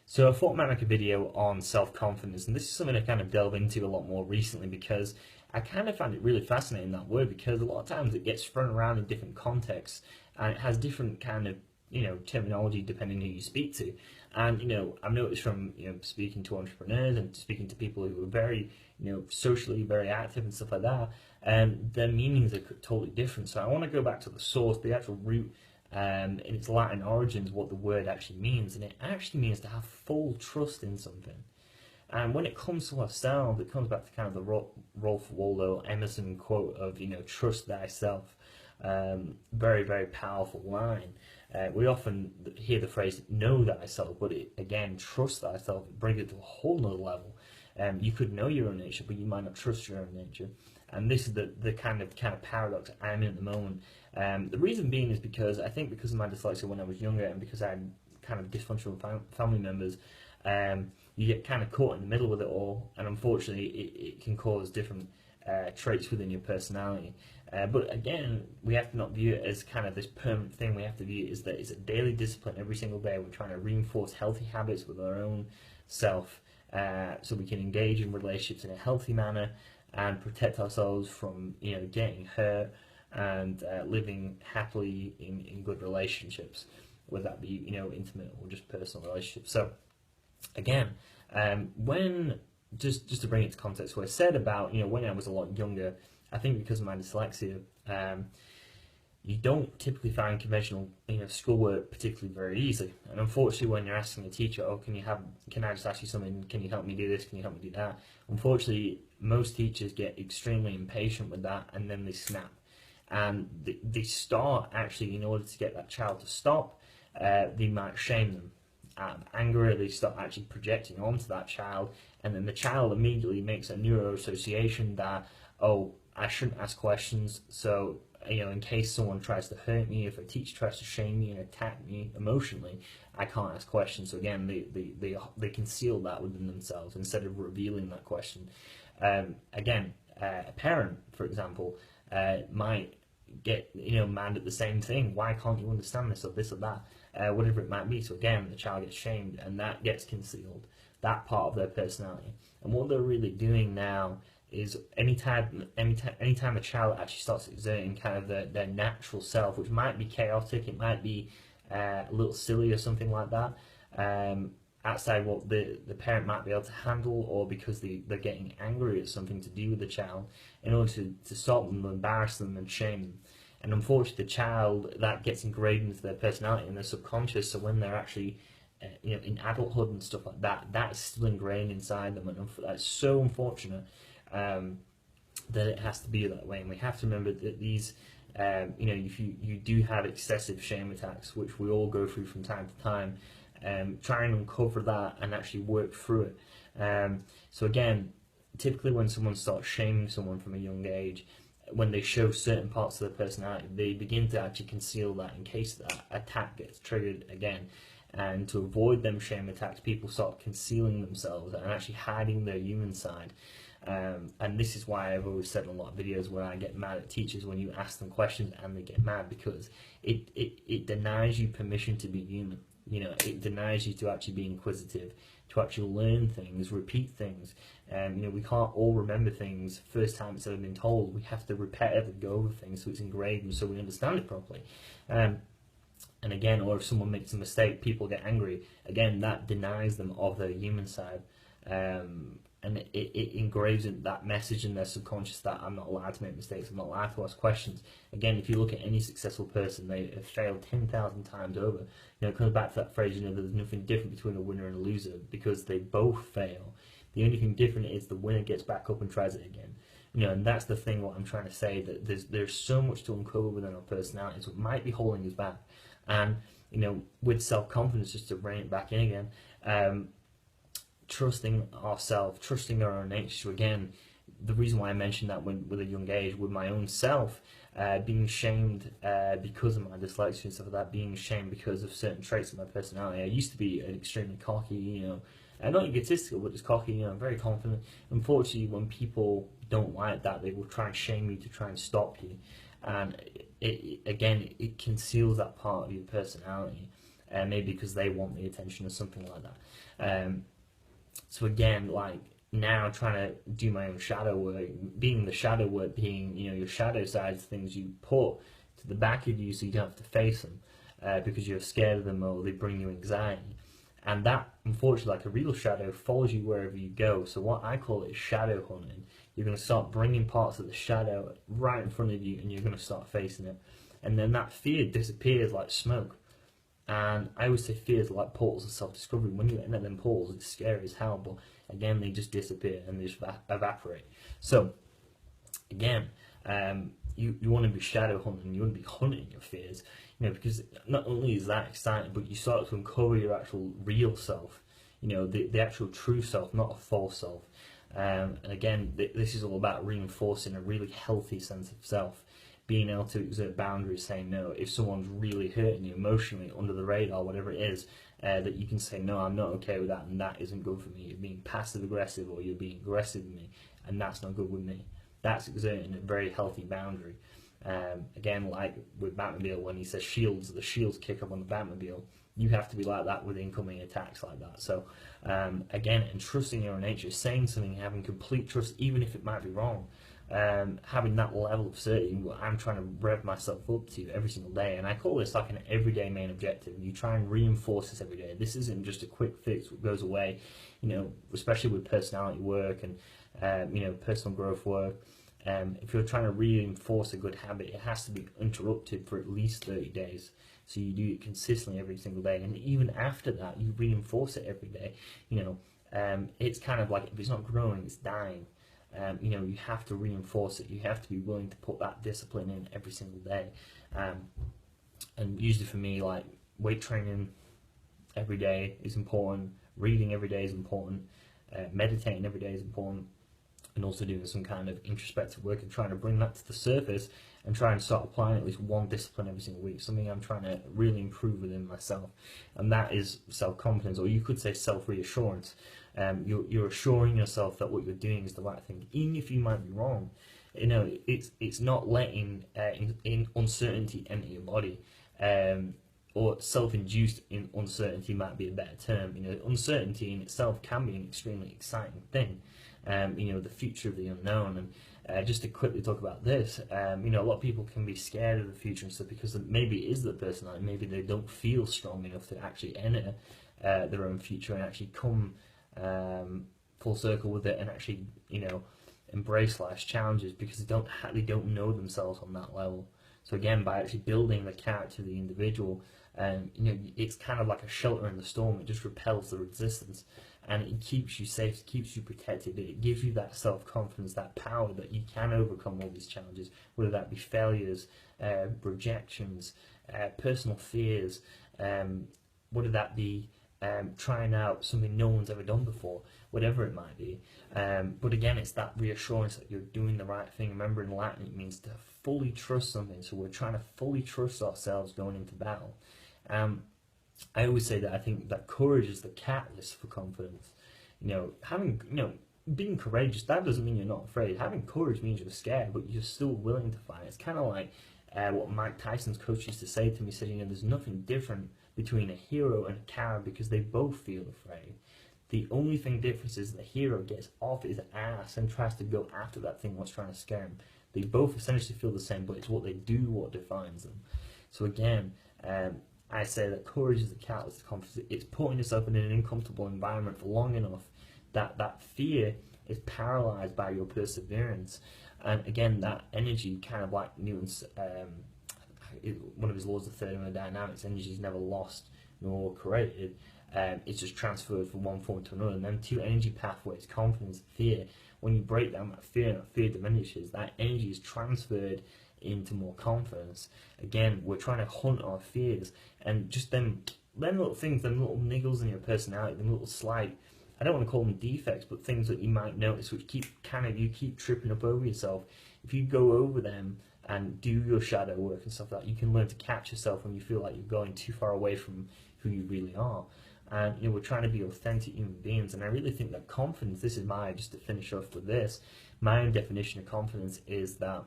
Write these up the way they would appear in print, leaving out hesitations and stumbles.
So I thought I might make a video on self-confidence, and this is something I kind of delve into a lot more recently because I kind of find it really fascinating, that word, because a lot of times it gets thrown around in different contexts and it has different kind of terminology depending who you speak to. And I've noticed from speaking to entrepreneurs and speaking to people who are very socially very active and stuff like that, their meanings are totally different. So I want to go back to the source, the actual root, in its Latin origins, what the word actually means, and it actually means to have full trust in something. And when it comes to ourselves, it comes back to kind of the Ralph Waldo Emerson quote of trust thyself. Very, very powerful line. We often hear the phrase know thyself, but again, trust thyself, brings it to a whole nother level. You could know your own nature, but you might not trust your own nature. And this is the kind of paradox I'm in at the moment. The reason being is because I think because of my dyslexia when I was younger, and because I had kind of dysfunctional family members, you get kind of caught in the middle with it all, and unfortunately it can cause different traits within your personality. But again, we have to not view it as kind of this permanent thing. We have to view it as that it's a daily discipline every single day. We're trying to reinforce healthy habits with our own self, so we can engage in relationships in a healthy manner and protect ourselves from getting hurt, and living happily in good relationships, whether that be intimate or just personal relationships. So again, when just to bring it to context, what I said about when I was a lot younger, I think because of my dyslexia, you don't typically find conventional schoolwork particularly very easy. And unfortunately, when you're asking a teacher, oh, can I just ask you something, can you help me do this, can you help me do that, unfortunately most teachers get extremely impatient with that, and then they snap, and they start actually, in order to get that child to stop, they might shame them. Out of anger, they start actually projecting onto that child, and then the child immediately makes a neuro association that, oh, I shouldn't ask questions, so in case someone tries to hurt me, if a teacher tries to shame me and attack me emotionally, I can't ask questions. So again, they conceal that within themselves instead of revealing that question. Again, a parent, for example, might get mad at the same thing. Why can't you understand this or this or that, whatever it might be. So again, the child gets shamed, and that gets concealed, that part of their personality. And what they're really doing now is anytime a child actually starts exerting kind of their natural self, which might be chaotic, it might be a little silly or something like that, outside what the parent might be able to handle, or because they're getting angry at something to do with the child, in order to stop them, embarrass them and shame them. And unfortunately, the child, that gets engraved into their personality and their subconscious, so when they're actually in adulthood and stuff like that, that is still ingrained inside them, and that's so unfortunate that it has to be that way. And we have to remember that these if you do have excessive shame attacks, which we all go through from time to time, try and uncover that and actually work through it. So again, typically when someone starts shaming someone from a young age, when they show certain parts of their personality, they begin to actually conceal that in case that attack gets triggered again. And to avoid them shame attacks, people start concealing themselves and actually hiding their human side. And this is why I've always said in a lot of videos where I get mad at teachers when you ask them questions and they get mad, because it denies you permission to be human. It denies you to actually be inquisitive, to actually learn things, repeat things. We can't all remember things first time it's ever been told. We have to repetitively go over things so it's engraved and so we understand it properly. And again, or if someone makes a mistake, people get angry. Again, that denies them of their human side. And it engraves in that message in their subconscious that I'm not allowed to make mistakes, I'm not allowed to ask questions. Again, if you look at any successful person, they have failed 10,000 times over. It comes back to that phrase, there's nothing different between a winner and a loser, because they both fail. The only thing different is the winner gets back up and tries it again. And that's the thing, what I'm trying to say, that there's so much to uncover within our personalities, what might be holding us back. And, with self-confidence, just to bring it back in again, trusting ourselves, trusting our own nature. Again, the reason why I mentioned that with a young age, with my own self, being shamed because of my dyslexia and stuff like that, being shamed because of certain traits of my personality. I used to be an extremely cocky, not egotistical, but just cocky, very confident. Unfortunately, when people don't like that, they will try and shame you to try and stop you. And it conceals that part of your personality. maybe because they want the attention or something like that. So again, like now trying to do my own shadow work, being the shadow work being, your shadow sides, things you put to the back of you so you don't have to face them because you're scared of them or they bring you anxiety. And that, unfortunately, like a real shadow, follows you wherever you go. So what I call it is shadow hunting. You're going to start bringing parts of the shadow right in front of you and you're going to start facing it. And then that fear disappears like smoke. And I always say fears are like portals of self-discovery. When you enter them portals, it's scary as hell, but again, they just disappear and they just evaporate. So, again, you want to be shadow hunting, you want to be hunting your fears, because not only is that exciting, but you start to uncover your actual real self, the actual true self, not a false self. And again, this is all about reinforcing a really healthy sense of self. Being able to exert boundaries, saying no. If someone's really hurting you emotionally, under the radar, whatever it is, that you can say, no, I'm not okay with that, and that isn't good for me. You're being passive aggressive or you're being aggressive with me, and that's not good with me. That's exerting a very healthy boundary. Again, like with Batmobile, when he says shields, the shields kick up on the Batmobile. You have to be like that with incoming attacks like that. So, again, and trusting your own nature, saying something, having complete trust, even if it might be wrong. Having that level of certainty, what I'm trying to rev myself up to every single day, and I call this like an everyday main objective. You try and reinforce this every day. This isn't just a quick fix that goes away, especially with personality work and personal growth work. If you're trying to reinforce a good habit, it has to be interrupted for at least 30 days. So you do it consistently every single day, and even after that, you reinforce it every day. It's kind of like if it's not growing, it's dying. You have to reinforce it. You have to be willing to put that discipline in every single day. And usually for me, like weight training every day is important. Reading every day is important. Meditating every day is important. And also doing some kind of introspective work and trying to bring that to the surface and try and start applying at least one discipline every single week, something I'm trying to really improve within myself. And that is self-confidence, or you could say self-reassurance. You're assuring yourself that what you're doing is the right thing, even if you might be wrong. It's not letting in uncertainty enter your body, or self-induced in uncertainty might be a better term. Uncertainty in itself can be an extremely exciting thing. The future of the unknown. And just to quickly talk about this, a lot of people can be scared of the future and stuff because maybe it is their personality, maybe they don't feel strong enough to actually enter their own future and actually come full circle with it and actually, embrace life's challenges because they don't know themselves on that level. So again, by actually building the character of the individual, it's kind of like a shelter in the storm. It just repels the resistance, and it keeps you safe, it keeps you protected. It gives you that self-confidence, that power that you can overcome all these challenges, whether that be failures, rejections, personal fears, whether that be trying out something no one's ever done before, whatever it might be. But again, it's that reassurance that you're doing the right thing. Remember, in Latin, it means to fully trust something. So we're trying to fully trust ourselves going into battle. I always say that I think that courage is the catalyst for confidence. Being courageous, that doesn't mean you're not afraid. Having courage means you're scared, but you're still willing to fight. It's kind of like what Mike Tyson's coach used to say to me, said, there's nothing different between a hero and a coward because they both feel afraid. The only thing difference is the hero gets off his ass and tries to go after that thing what's trying to scare him. They both essentially feel the same, but it's what they do what defines them. So again, I say that courage is the catalyst to confidence. It's putting yourself in an uncomfortable environment for long enough that fear is paralyzed by your perseverance. And again, that energy, kind of like Newton's, one of his laws of thermodynamics, energy is never lost nor created. It's just transferred from one form to another. And then two energy pathways, confidence and fear. When you break down that fear diminishes. That energy is transferred into more confidence. Again, we're trying to hunt our fears, and just them little things, them little niggles in your personality, them little slight, I don't want to call them defects, but things that you might notice which you keep tripping up over yourself. If you go over them and do your shadow work and stuff like that, you can learn to catch yourself when you feel like you're going too far away from who you really are. And we're trying to be authentic human beings, and I really think that confidence, just to finish off with this, my own definition of confidence is that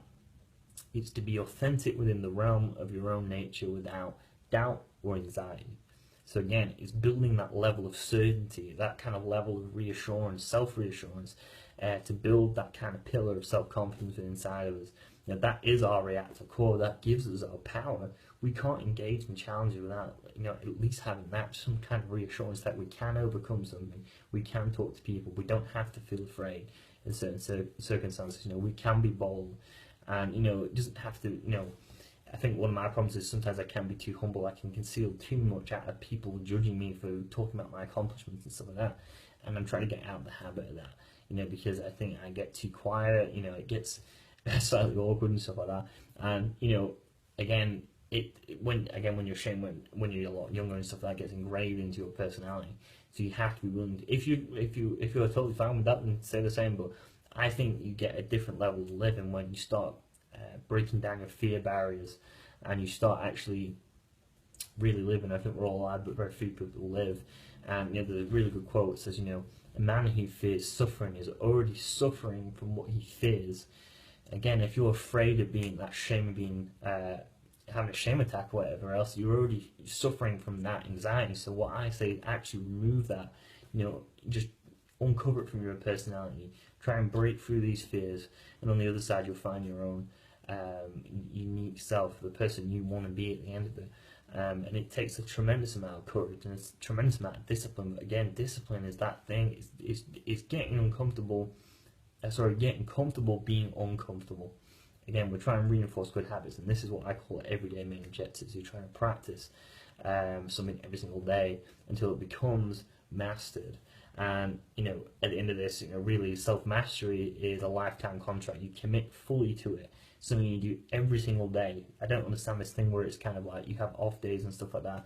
it's to be authentic within the realm of your own nature without doubt or anxiety. So again, it's building that level of certainty, that kind of level of reassurance, self-reassurance, to build that kind of pillar of self-confidence inside of us. You know, that is our reactor core. That gives us our power. We can't engage in challenges without, you know, at least having that, some kind of reassurance that we can overcome something. We can talk to people. We don't have to feel afraid in certain circumstances. You know, we can be bold, and you know, it doesn't have to. You know, I think one of my problems is sometimes I can be too humble. I can conceal too much out of people judging me for talking about my accomplishments and stuff like that. And I'm trying to get out of the habit of that. You know, because I think I get too quiet. You know, it gets slightly awkward and stuff like that. And you know, again, when you're a lot younger and stuff, that gets engraved into your personality. So you have to be willing to, if you're totally fine with that, then say the same. But I think you get a different level of living when you start breaking down your fear barriers, and you start actually really living. I think we're all alive, but very few people live. And you know, there's a really good quote that says, you know, a man who fears suffering is already suffering from what he fears. Again, if you're afraid of being that shame, of being having a shame attack or whatever else, you're already suffering from that anxiety. So what I say is actually remove that. You know, just uncover it from your personality. Try and break through these fears, and on the other side, you'll find your own unique self, the person you want to be at the end of it. And it takes a tremendous amount of courage and it's a tremendous amount of discipline. But again, discipline is that thing. It's getting uncomfortable. Getting comfortable being uncomfortable. Again, we're trying to reinforce good habits, and this is what I call everyday main objectives. You're trying to practice something every single day until it becomes mastered. And you know, at the end of this, you know, really self-mastery is a lifetime contract. You commit fully to it. Something you do every single day. I don't understand this thing where it's kind of like you have off days and stuff like that.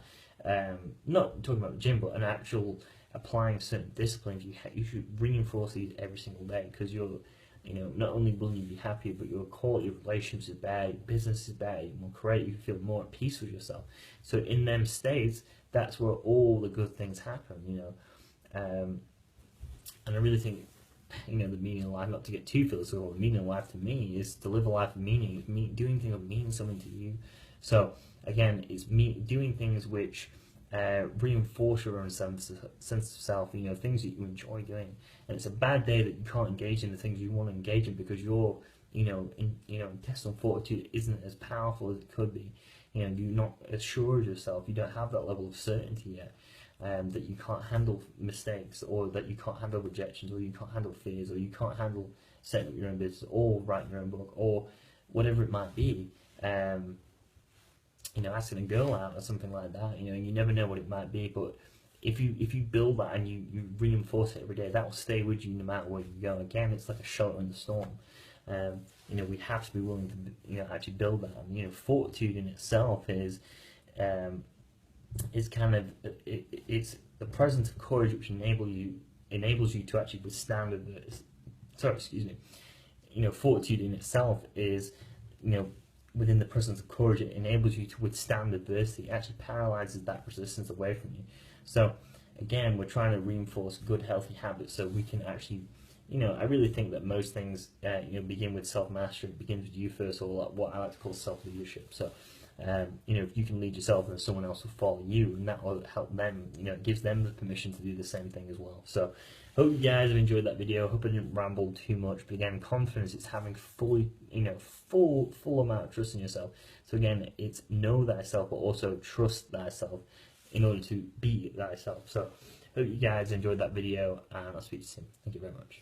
Not talking about the gym, but an actual applying certain disciplines. You should reinforce these every single day, because you're, you know, not only will you be happier, but your quality of relationships is better, your business is better, you're more creative, you feel more at peace with yourself. So in them states, that's where all the good things happen, you know. And I really think, you know, the meaning of life, not to get too philosophical, the meaning of life to me is to live a life of meaning, doing things that mean something to you. So again, it's doing things which reinforce your own sense of self, you know, things that you enjoy doing. And it's a bad day that you can't engage in the things you want to engage in because your, intestinal fortitude isn't as powerful as it could be. You know, you're not assured yourself, you don't have that level of certainty yet. That you can't handle mistakes, or that you can't handle rejections, or you can't handle fears, or you can't handle setting up your own business, or writing your own book, or whatever it might be. Asking a girl out or something like that. You know, you never know what it might be, but if you build that and you reinforce it every day, that will stay with you no matter where you go. Again, it's like a shelter in the storm. We have to be willing to, actually build that. And, fortitude in itself is kind of it's the presence of courage which enables you to actually withstand fortitude in itself is, within the presence of courage, it enables you to withstand adversity. It actually paralyzes that resistance away from you. So again, we're trying to reinforce good, healthy habits so we can actually, I really think that most things, begin with self-mastery. It begins with you first, or what I like to call self-leadership. So, if you can lead yourself, then someone else will follow you, and that will help them, it gives them the permission to do the same thing as well. So, hope you guys have enjoyed that video. Hope I didn't ramble too much, but again, confidence, it's having full amount of trust in yourself. So again, it's know thyself, but also trust thyself in order to be thyself. So, hope you guys enjoyed that video, and I'll speak to you soon. Thank you very much.